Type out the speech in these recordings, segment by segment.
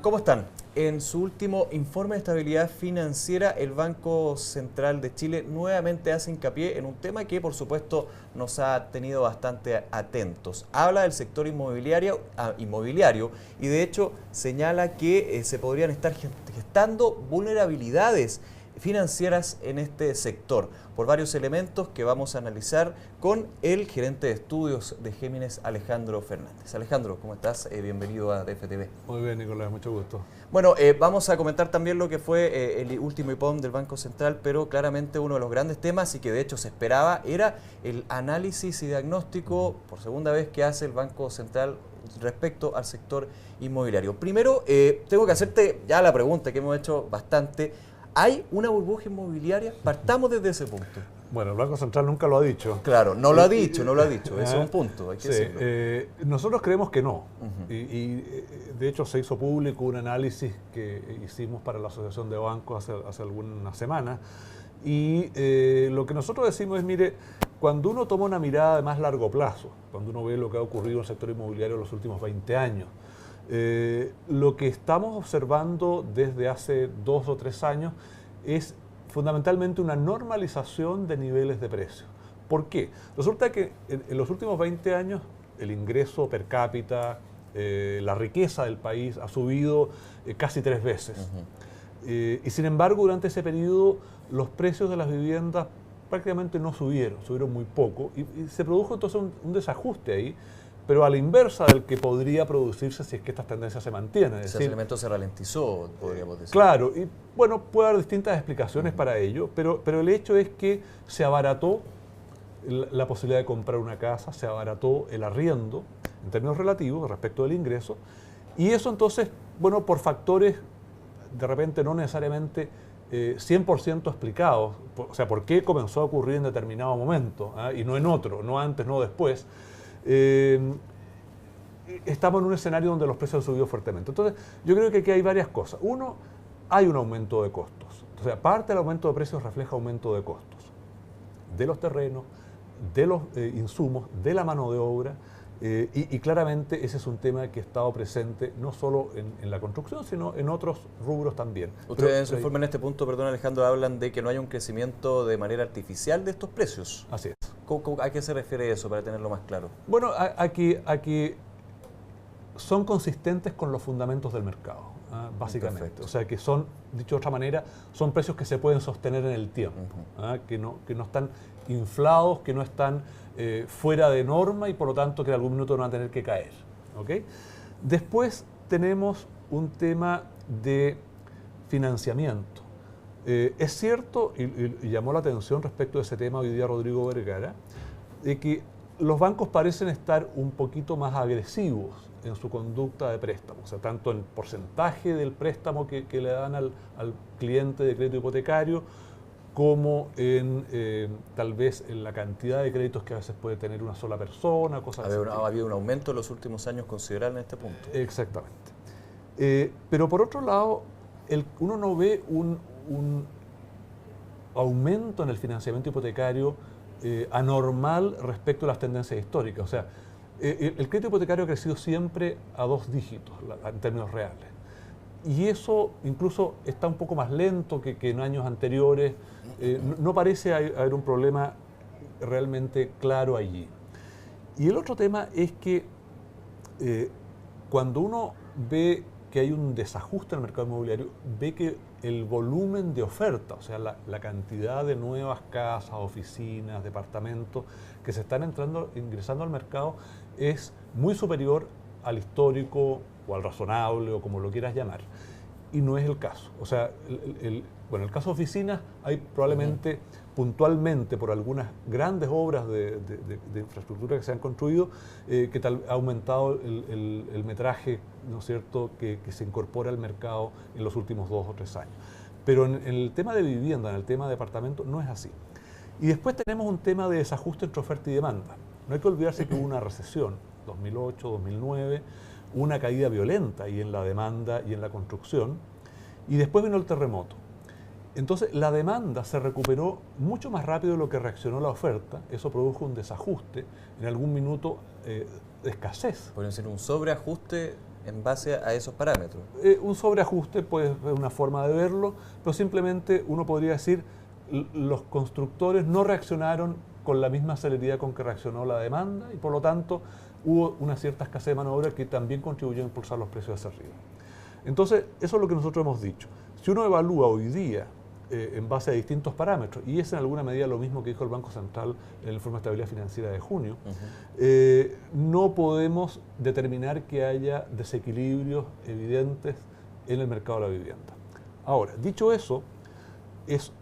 ¿Cómo están? En su último informe de estabilidad financiera, el Banco Central de Chile nuevamente hace hincapié en un tema que, por supuesto, nos ha tenido bastante atentos. Habla del sector inmobiliario y, de hecho, señala que se podrían estar gestando vulnerabilidades financieras en este sector por varios elementos que vamos a analizar con el gerente de estudios de Géminis, Alejandro Fernández. Alejandro, ¿cómo estás? Bienvenido a DFTV. Muy bien, Nicolás, mucho gusto. Bueno, vamos a comentar también lo que fue el último IPOM del Banco Central, pero claramente uno de los grandes temas y que de hecho se esperaba era el análisis y diagnóstico por segunda vez que hace el Banco Central respecto al sector inmobiliario. Primero, tengo que hacerte ya la pregunta que hemos hecho bastante. ¿Hay una burbuja inmobiliaria? Partamos desde ese punto. Bueno, el Banco Central nunca lo ha dicho. Claro, no lo ha dicho. Ese es un punto, hay que decirlo. Nosotros creemos que no. Uh-huh. De hecho se hizo público un análisis que hicimos para la Asociación de Bancos hace algunas semanas. Y lo que nosotros decimos es, mire, cuando uno toma una mirada de más largo plazo, cuando uno ve lo que ha ocurrido en el sector inmobiliario en los últimos 20 años, lo que estamos observando desde hace 2 o 3 años es fundamentalmente una normalización de niveles de precios. ¿Por qué? Resulta que en los últimos 20 años el ingreso per cápita, la riqueza del país ha subido casi 3 veces. Uh-huh. Y sin embargo, durante ese periodo los precios de las viviendas prácticamente no subieron muy poco y se produjo entonces un desajuste ahí, pero a la inversa del que podría producirse si es que estas tendencias se mantienen. Ese elemento se ralentizó, podríamos decir. Claro, y bueno, puede haber distintas explicaciones para ello, pero el hecho es que se abarató la posibilidad de comprar una casa, se abarató el arriendo en términos relativos respecto del ingreso, y eso entonces, bueno, por factores de repente no necesariamente 100% explicados, o sea, por qué comenzó a ocurrir en determinado momento, y no en otro, no antes, no después. Estamos en un escenario donde los precios han subido fuertemente. Entonces, yo creo que aquí hay varias cosas. Uno, hay un aumento de costos. O sea, parte del aumento de precios refleja aumento de costos de los terrenos, de los insumos, de la mano de obra, y claramente ese es un tema que ha estado presente no solo en la construcción, sino en otros rubros también. Ustedes en su informe en este punto, perdón Alejandro, hablan de que no hay un crecimiento de manera artificial de estos precios. Así es. ¿A qué se refiere eso, para tenerlo más claro? Bueno, a que son consistentes con los fundamentos del mercado, básicamente. Perfecto. O sea, que son, dicho de otra manera, son precios que se pueden sostener en el tiempo, que no están inflados, que no están fuera de norma y por lo tanto que en algún minuto no van a tener que caer. ¿Okay? Después tenemos un tema de financiamiento. Es cierto, y llamó la atención respecto de ese tema hoy día Rodrigo Vergara, de que los bancos parecen estar un poquito más agresivos en su conducta de préstamo, o sea, tanto en porcentaje del préstamo que le dan al cliente de crédito hipotecario, como en tal vez en la cantidad de créditos que a veces puede tener una sola persona, cosas así. Ha habido un aumento en los últimos años considerable en este punto. Exactamente. Pero por otro lado, uno no ve un aumento en el financiamiento hipotecario anormal respecto a las tendencias históricas. O sea, el crédito hipotecario ha crecido siempre a 2 dígitos en términos reales. Y eso incluso está un poco más lento que en años anteriores. No parece haber un problema realmente claro allí. Y el otro tema es que cuando uno ve que hay un desajuste en el mercado inmobiliario, ve que el volumen de oferta, o sea, la cantidad de nuevas casas, oficinas, departamentos que se están ingresando al mercado es muy superior al histórico o al razonable o como lo quieras llamar. Y no es el caso. O sea, bueno, el caso de oficinas hay probablemente puntualmente por algunas grandes obras de infraestructura que se han construido que ha aumentado el metraje, ¿no es cierto?, que se incorpora al mercado en los últimos 2 o 3 años. Pero en el tema de vivienda, en el tema de departamento, no es así. Y después tenemos un tema de desajuste entre oferta y demanda. No hay que olvidarse que hubo una recesión, 2008, 2009, una caída violenta ahí en la demanda y en la construcción, y después vino el terremoto. Entonces la demanda se recuperó mucho más rápido de lo que reaccionó la oferta. Eso produjo un desajuste, en algún minuto de escasez. Podría ser un sobreajuste en base a esos parámetros. Un sobreajuste pues, es una forma de verlo, pero simplemente uno podría decir los constructores no reaccionaron con la misma celeridad con que reaccionó la demanda y por lo tanto hubo una cierta escasez de mano de obra que también contribuyó a impulsar los precios hacia arriba. Entonces, eso es lo que nosotros hemos dicho. Si uno evalúa hoy día en base a distintos parámetros, y es en alguna medida lo mismo que dijo el Banco Central en el informe de estabilidad financiera de junio, no podemos determinar que haya desequilibrios evidentes en el mercado de la vivienda. Ahora, dicho eso, es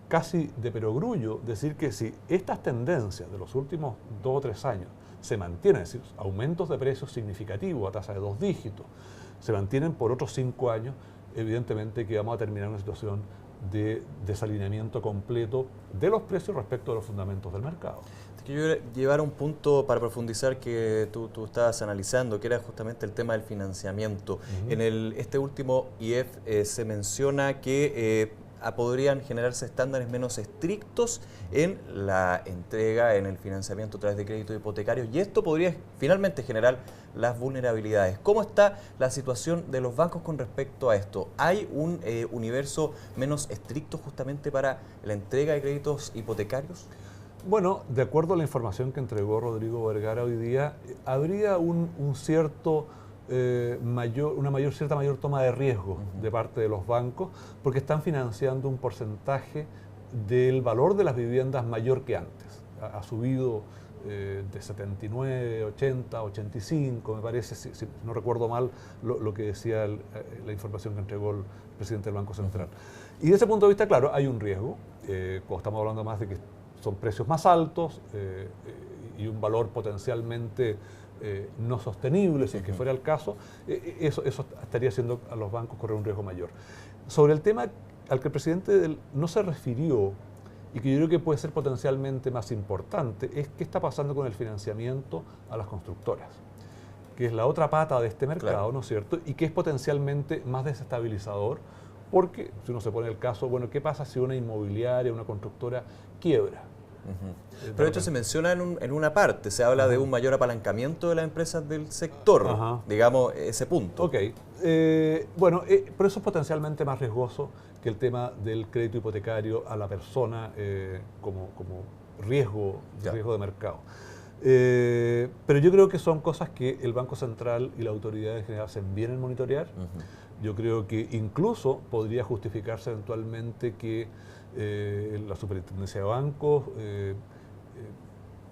casi de perogrullo decir que si estas tendencias de los últimos 2 o 3 años se mantienen, es decir, aumentos de precios significativos a tasa de 2 dígitos, se mantienen por otros 5 años, evidentemente que vamos a terminar en una situación de desalineamiento completo de los precios respecto de los fundamentos del mercado. Te quiero llevar a un punto para profundizar que tú estabas analizando, que era justamente el tema del financiamiento. En este último IEF se menciona que podrían generarse estándares menos estrictos en la entrega, en el financiamiento a través de créditos hipotecarios, y esto podría finalmente generar las vulnerabilidades. ¿Cómo está la situación de los bancos con respecto a esto? ¿Hay un universo menos estricto justamente para la entrega de créditos hipotecarios? Bueno, de acuerdo a la información que entregó Rodrigo Vergara hoy día, habría cierta mayor toma de riesgo de parte de los bancos porque están financiando un porcentaje del valor de las viviendas mayor que antes. Ha subido de 79, 80, 85, me parece, si no recuerdo mal lo que decía la información que entregó el presidente del Banco Central. Y desde ese punto de vista, claro, hay un riesgo, cuando estamos hablando más de que son precios más altos y un valor potencialmente no sostenible, si es que fuera el caso, eso estaría haciendo a los bancos correr un riesgo mayor. Sobre el tema al que el presidente no se refirió y que yo creo que puede ser potencialmente más importante, es qué está pasando con el financiamiento a las constructoras, que es la otra pata de este mercado, claro, ¿no es cierto? Y que es potencialmente más desestabilizador, porque si uno se pone el caso, bueno, ¿qué pasa si una inmobiliaria, una constructora quiebra? Pero esto se menciona en una parte, se habla de un mayor apalancamiento de las empresas del sector, digamos, ese punto. Ok, pero eso es potencialmente más riesgoso que el tema del crédito hipotecario a la persona como riesgo de mercado. Pero yo creo que son cosas que el Banco Central y la autoridad en general hacen bien en monitorear. Yo creo que incluso podría justificarse eventualmente que la Superintendencia de Bancos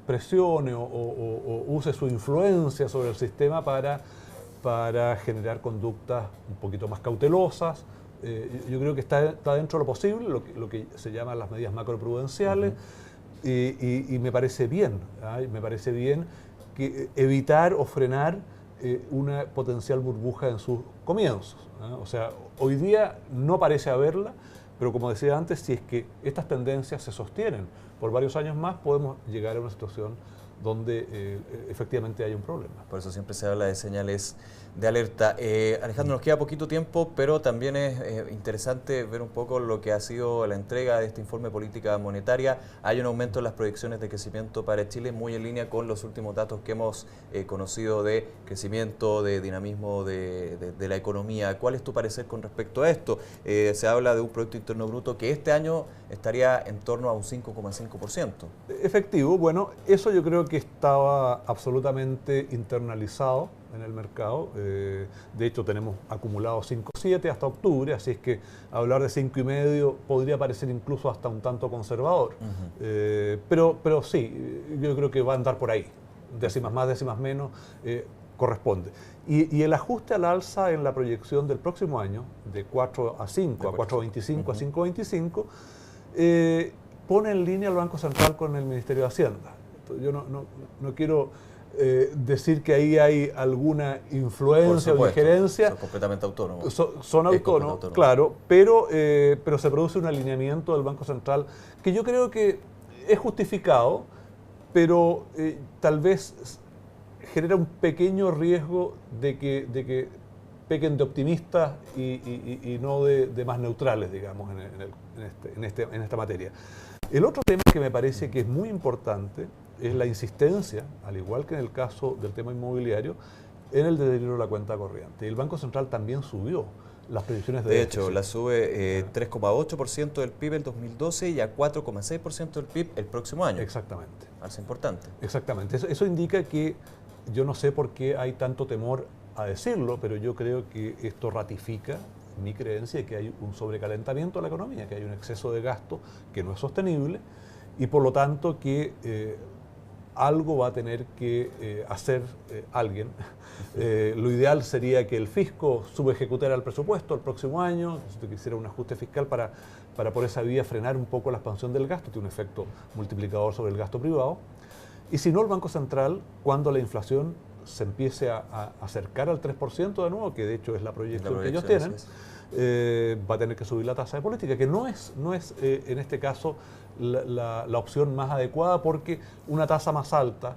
presione o use su influencia sobre el sistema para generar conductas un poquito más cautelosas. Yo creo que está dentro de lo posible, lo que se llaman las medidas macroprudenciales, y me parece bien, me parece bien que evitar o frenar una potencial burbuja en sus comienzos. O sea, hoy día no parece haberla, pero como decía antes, si es que estas tendencias se sostienen por varios años más, podemos llegar a una situación donde efectivamente hay un problema. Por eso siempre se habla de señales de alerta. Alejandro, nos queda poquito tiempo, pero también es interesante ver un poco lo que ha sido la entrega de este informe de política monetaria. Hay un aumento en las proyecciones de crecimiento para Chile, muy en línea con los últimos datos que hemos conocido de crecimiento, de dinamismo de la economía. ¿Cuál es tu parecer con respecto a esto? Se habla de un Producto Interno Bruto que este año estaría en torno a un 5,5%. Efectivo, bueno, eso yo creo que estaba absolutamente internalizado en el mercado. De hecho, tenemos acumulado 5,7 hasta octubre, así es que hablar de 5,5 podría parecer incluso hasta un tanto conservador. Pero sí, yo creo que va a andar por ahí. Décimas más, décimas menos, corresponde. Y el ajuste al alza en la proyección del próximo año, de 4 a 5, a 4,25 a 5,25, pone en línea el Banco Central con el Ministerio de Hacienda. Entonces, yo no quiero decir que ahí hay alguna influencia o injerencia. Son completamente autónomos. Son autónomos, claro, pero se produce un alineamiento del Banco Central que yo creo que es justificado, pero tal vez genera un pequeño riesgo de que pequen de optimistas y no de más neutrales, digamos, en esta materia. El otro tema que me parece que es muy importante es la insistencia, al igual que en el caso del tema inmobiliario, en el deterioro de la cuenta corriente. Y el Banco Central también subió las previsiones de hecho, la sube 3,8% del PIB en 2012 y a 4,6% del PIB el próximo año. Exactamente. Algo importante. Exactamente. Eso indica que yo no sé por qué hay tanto temor a decirlo, pero yo creo que esto ratifica mi creencia de que hay un sobrecalentamiento de la economía, que hay un exceso de gasto que no es sostenible y por lo tanto que algo va a tener que hacer alguien. Lo ideal sería que el fisco subejecutara el presupuesto el próximo año, que hiciera un ajuste fiscal para por esa vía frenar un poco la expansión del gasto, tiene un efecto multiplicador sobre el gasto privado. Y si no, el Banco Central, cuando la inflación se empiece a acercar al 3% de nuevo, que de hecho es la proyección que ellos tienen, va a tener que subir la tasa de política, que no es en este caso la opción más adecuada, porque una tasa más alta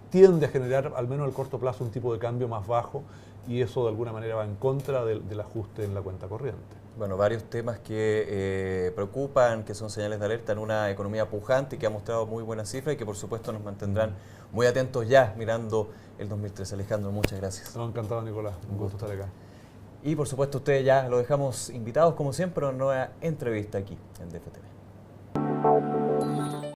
tiende a generar, al menos en el corto plazo, un tipo de cambio más bajo y eso de alguna manera va en contra del ajuste en la cuenta corriente. Bueno, varios temas que preocupan, que son señales de alerta en una economía pujante y que ha mostrado muy buenas cifras y que por supuesto nos mantendrán muy atentos ya mirando el 2013. Alejandro, muchas gracias. No, encantado, Nicolás. Un gusto estar acá. Y por supuesto ustedes ya lo dejamos invitados como siempre a una nueva entrevista aquí en DFTV.